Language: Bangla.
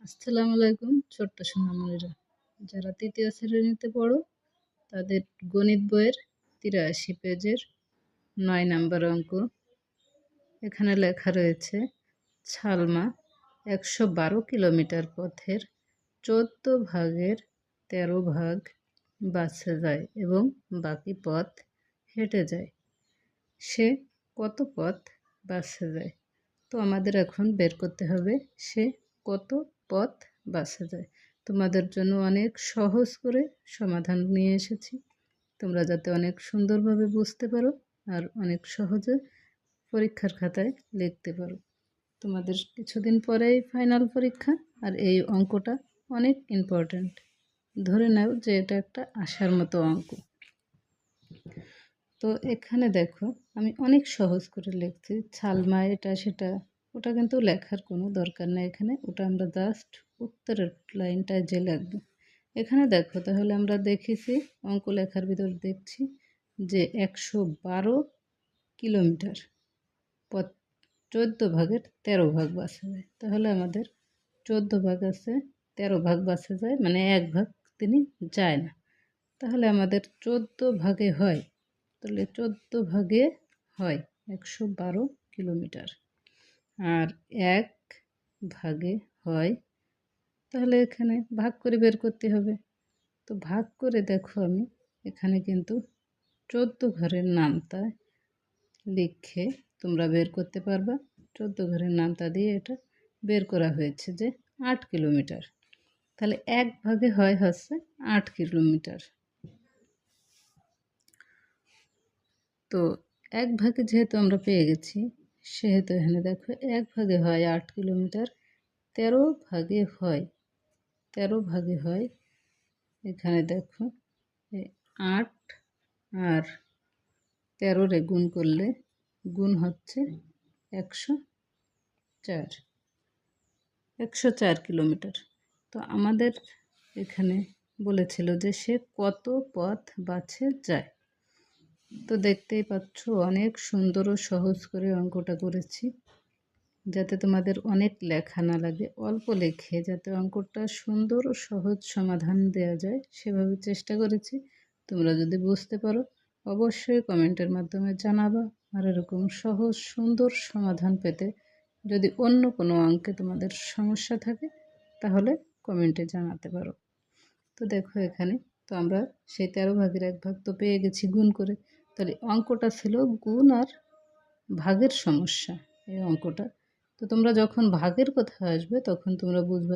আসসালামু আলাইকুম ছোট্ট সোনামণিরা, যারা তৃতীয় শ্রেণীতে পড়ো তাদের গণিত বইয়ের ৮৩ পেজের ৯ নাম্বার অঙ্ক। এখানে লেখা রয়েছে ছালমা ১১২ কিলোমিটার পথের ১৪ ভাগের ১৩ ভাগ বাসে যায় এবং বাকি পথ হেঁটে যায়। সে কত পথ বাসে যায়? তো আমাদের এখন বের করতে হবে সে কত পথ বাসে যায়। তোমাদের জন্য অনেক সহজ করে সমাধান নিয়ে এসেছি, তোমরা যাতে অনেক সুন্দরভাবে বুঝতে পারো আর অনেক সহজে পরীক্ষার খাতায় লিখতে পারো। তোমাদের কিছুদিন পরেই ফাইনাল পরীক্ষা, আর এই অঙ্কটা অনেক ইম্পর্ট্যান্ট। ধরে নাও যে এটা একটা আশার মতো অঙ্ক। তো এখানে দেখো আমি অনেক সহজ করে লিখছি, ছালমা এটা সেটা, ওটা কিন্তু লেখার কোনো দরকার নেই এখানে, ওটা আমরা জাস্ট উত্তরের লাইনটায় যে লিখবো। এখানে দেখো তাহলে আমরা দেখেছি অঙ্ক লেখার ভিতর দেখছি যে ১১২ কিলোমিটার পথ ১৪ ভাগের ১৩ ভাগ বাসে যায়। তাহলে আমাদের ১৪ ভাগ আছে, ১৩ ভাগ বাসে যায়, মানে ১ ভাগ তিনি যায় না। তাহলে আমাদের ১৪ ভাগে হয়, তাহলে ১৪ ভাগে হয় ১১২ কিলোমিটার, আর ১ ভাগে হয়, তাহলে এখানে ভাগ করে বের করতে হবে। তো ভাগ করে দেখো আমি এখানে কিন্তু ১৪ ঘরের নামতা লিখে তোমরা বের করতে পারবা। ১৪ ঘরের নামতা দিয়ে এটা বের করা হয়েছে যে ৮ কিলোমিটার। তাহলে ১ ভাগে হয় হচ্ছে ৮ কিলোমিটার। তো ১ ভাগে যেহেতু আমরা পেয়ে গেছি, সেহেতু এখানে দেখো ১ ভাগে হয় ৮ কিলোমিটার, ১৩ ভাগে হয়, ১৩ ভাগে হয়, এখানে দেখো ৮ আর ১৩ রে গুণ করলে গুণ হচ্ছে ১০৪, ১০৪ কিলোমিটার। তো আমাদের এখানে বলেছিল যে সে কত পথ বাসে যায়। তো দেখতেই পাচ্ছ অনেক সুন্দর ও সহজ করে অঙ্কটা করেছি, যাতে তোমাদের অনেক লেখা না লাগে, অল্প লেখে যাতে অঙ্কটা সুন্দর ও সহজ সমাধান দেওয়া যায় সেভাবে চেষ্টা করেছি। তোমরা যদি বুঝতে পারো অবশ্যই কমেন্টের মাধ্যমে জানাবা। আর এরকম সহজ সুন্দর সমাধান পেতে যদি অন্য কোনো অঙ্কে তোমাদের সমস্যা থাকে তাহলে কমেন্টে জানাতে পারো। তো দেখো এখানে তো আমরা সেই ১৩ ভাগের ১ ভাগ তো পেয়ে গেছি গুণ করে। তাহলে অঙ্কটা ছিল গুণ আর ভাগের সমস্যা এই অঙ্কটা। তো তোমরা যখন ভাগের কথা আসবে তখন তোমরা বুঝবে